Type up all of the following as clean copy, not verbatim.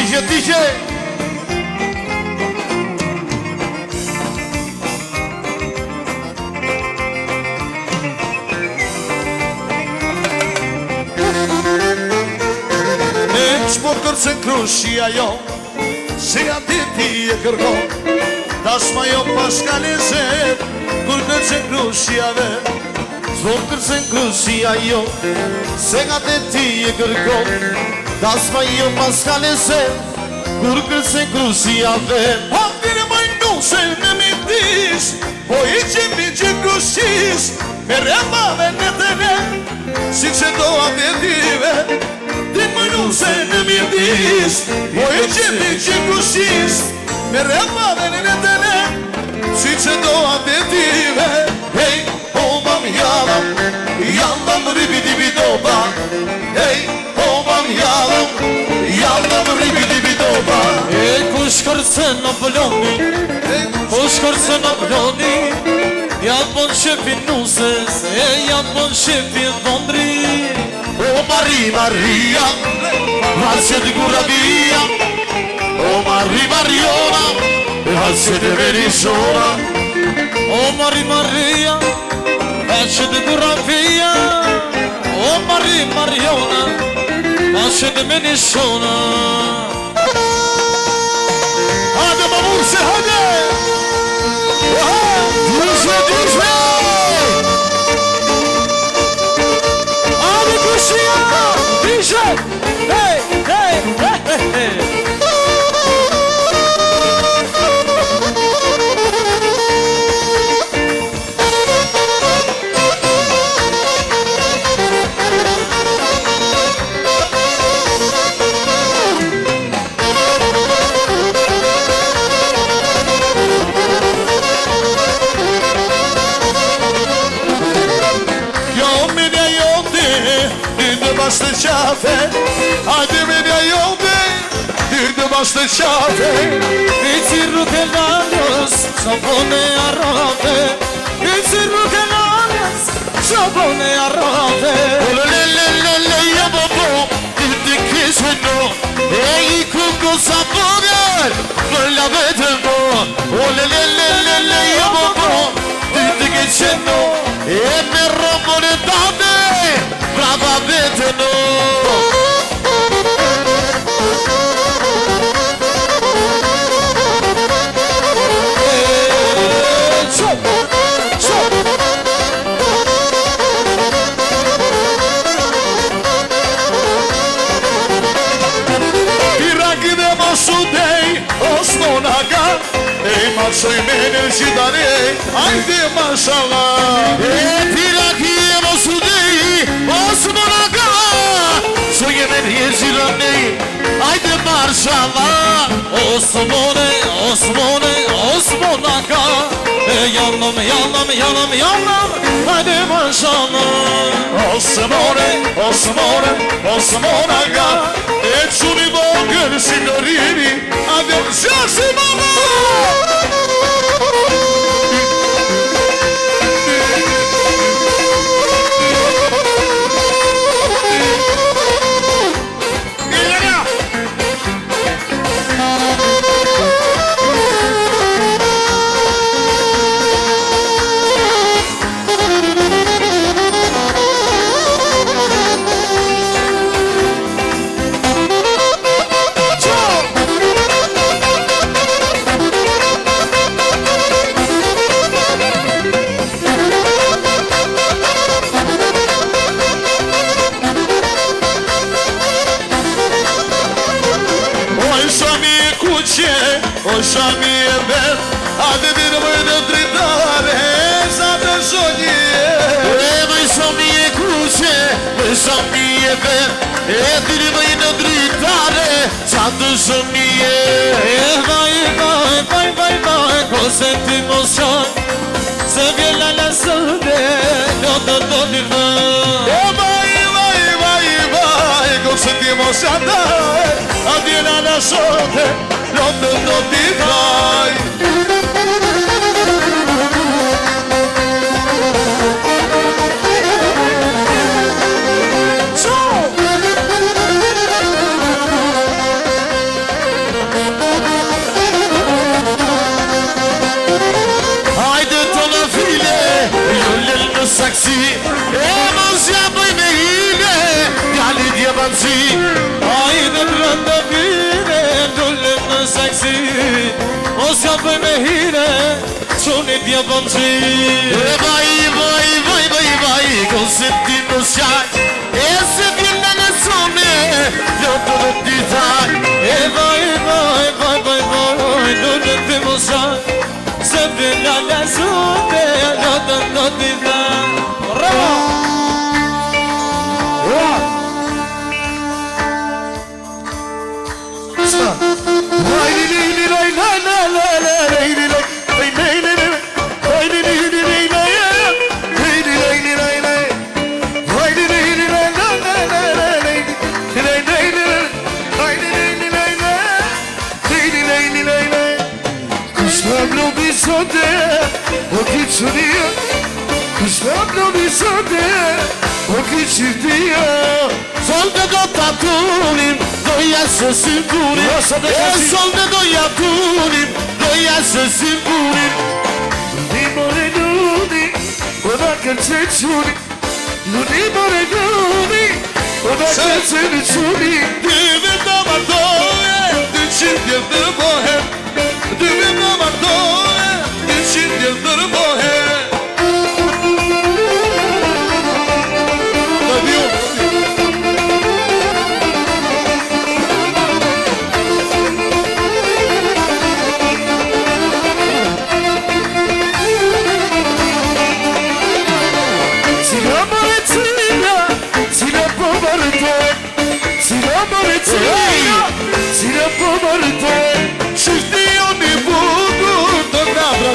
DJ Shpo kërcen krushia jo Se ati ti e kërkon Tashma jo paska lezet Kur kërcen krushia vet Shpo kërcen krushia jo Se ati ti e kërkon Tashma jo paska lezet Kur kërcen krushia vet Hapire maj nuse në midis Po I qemi që krushis Me remave në të ne Si që do apetive Ti më nuse në midis Po I qemi që krushis Me remave në të ne Si që do apetive Hej, o mam jalam Jalam ribi dibi doba Hej, o mam jalam Jalam ribi dibi doba E kush kërcen në bloni Kush kërcen në bloni Janë bon shepin nuses E janë bon shepin dhondri O Maria Valse di Guravia O Mariona Valse di Venezuela O Maria Valse di Guravia O Mariona Valse di Venezuela Hadi babuse hadi Düşme Hadi kuşuya DJ Hey hey hey hey Bastı çafe Hadi beni yolda Dirdi bastı çafe Vizirru che l'alios Sapone arrove Vizirru che l'alios Sapone arrove Olelelelele ya babo Dirdi kisveno Ehi kuku sapogar Valla vedeno Olelelelele ya babo Dirdi kisveno E me rombone dame Brava vedeno Irak'ine masudey Osmonaga Ey maçoy mene cidane Haydi maşallah Irak'ine masudey Osmonaga Soy mene cidane Haydi maşallah Osmonaga Yanım Hadi maşallah Osmonaga E çuni vogel signorini Adesso si mamma O shami e vet Hadi bir mıydı dritare Zate sonje Moj shami e kuqe Moj shami e vet Bir mıydı dritare Zate sonje Vai Ko senti emotion Se vjela la sënde Lëtë do një Vai Ko senti emotion A vjela la sënde Lëtë do t'i vaj seksi E mos ja bëj me hile Djali dje banci Hajde brenda vire, dullim në seksi Mos ja bëj me hire, qoni dje banci E vaj, vaj, vaj, vaj, vaj Kosim ti në shaq E se vjene në sone Ljotë dhe ti thaj E vaj, vaj, vaj, vaj, vaj Dullim ti më shaq Se vjene në sone Ljotë dhe ti thaj Bravo! Solde do t'atunim, doja se sigurim Solde doja t'unim, doja se sigurim Luni more luni, ona kërce quni Luni more luni, ona kërce në quni Dyve të martoje, 200 vjetë dërbohem Dyve të martoje, 200 vjetë dërbohem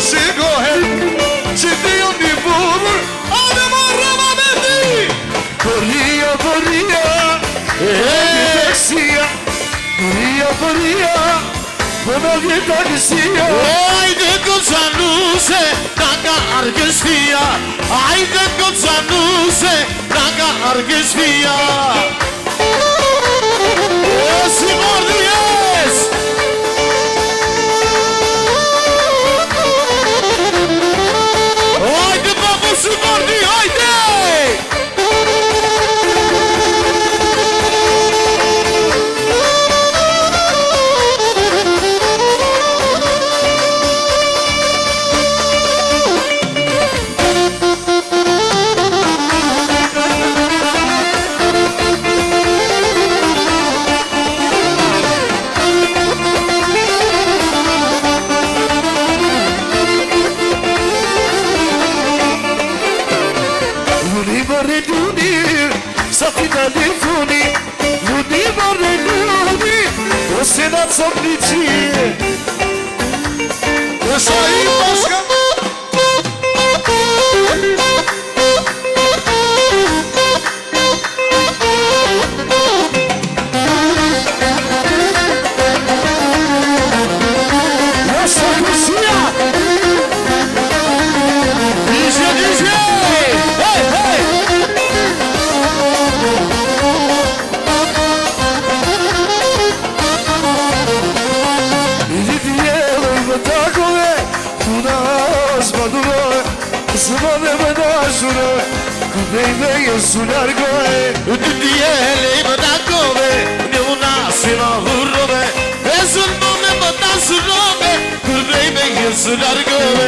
Shikohet, që ti jo një burur Ave marra ma me ti Përria, përria E një teksia Përria, përria Për në vjeta kësia Ajde këcanuse Nga nga argështia Ajde këcanuse Nga nga argështia E si mordi jes Mordi, hajde! Senat Somnici Esa i bashka Esa kusia DJ Hey, hey Zmane më dashure Këdej me jesu largohe Të djele i më dakove Një una si në hurrove E zëllmone më dashurove Këdej me jesu largohe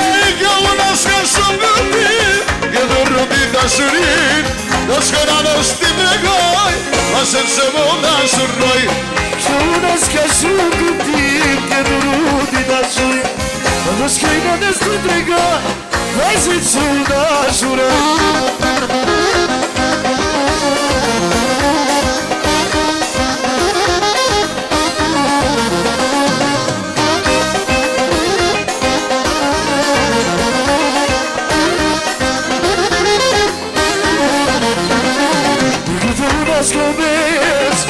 E ka una shka shumë gëti Këtë rëmi dashurin Në shkëra në shti me goj Asën se më dashuroj Ka una shka shumë gëti Këtë rëmi dashurin Në shkëjnë në shti me goj Vajzë që dashurë Këtë unë shkobes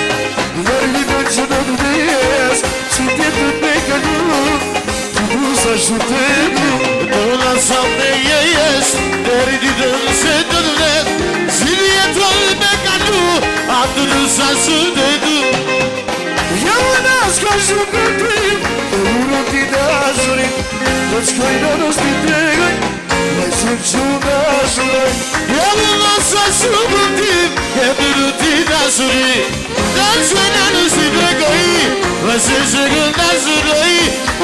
Lërli në që në dëdes Që tjetët me kalu Të du sa shutenu Dona sa me jejes Deri ditën se të dëdet Zili e troll me kalu A të du sa shutenu Ja më naska shumë këtim Të urën ti dashurin Të qkojnë në shti tregoj që quna shuroj Jam nësa shumë tim E bërë ti dashuri Dashuna në si bregoj Vëse shërë dashuroj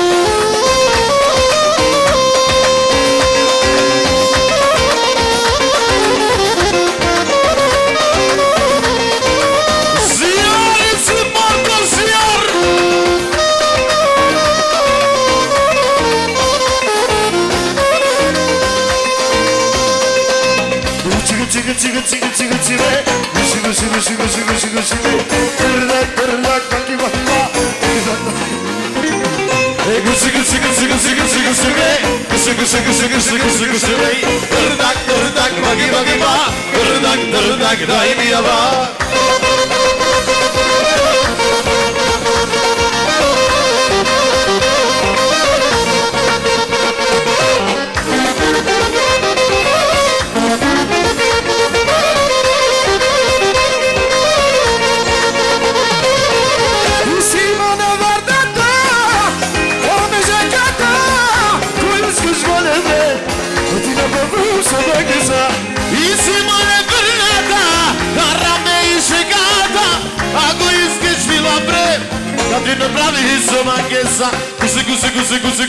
Në pravi hiso ma kesa Kuse me Kuse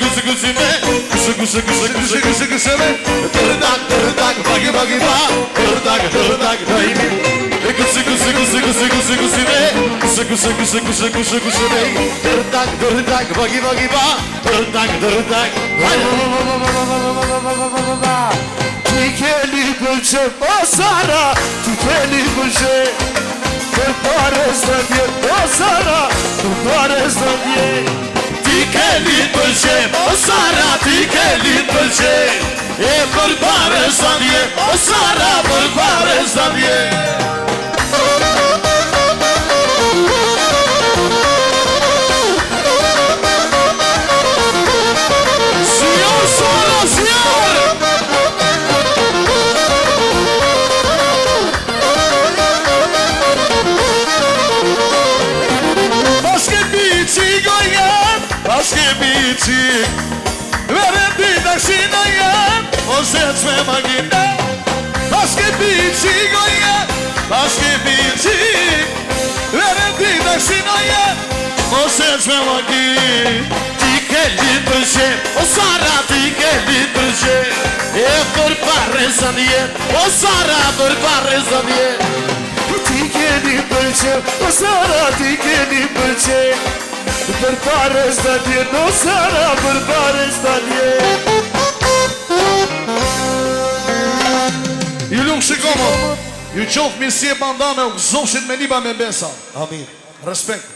me Tërdak, bagi ba Tërdak, daimi Kuse me Tërdak, bagi ba Tërdak Ti keli pëlqe o Sara Ti keli pëlqe Për pares të dje, o Sara, për pares të dje Ti keli pëlqe, o Sara, ti keli pëlqe E për pares të dje, o Sara, për pares të dje Signor, Sara, signor Paske bici Vere ti dashina jem Ose me magina Paske bici gojem Paske bici Vere ti dashina jem Ose me magina Ti keli pëlqe O Sara ti keli pëlqe E për pare sa nje O Sara për pare sa nje Ti keli pëlqe O Sara ti keli pëlqe Për pares të dje, no Sara, për pares të dje Ju lumë shikomo Ju qofë mirësie bandane U gëzoshin me liba me besa Amin Respekt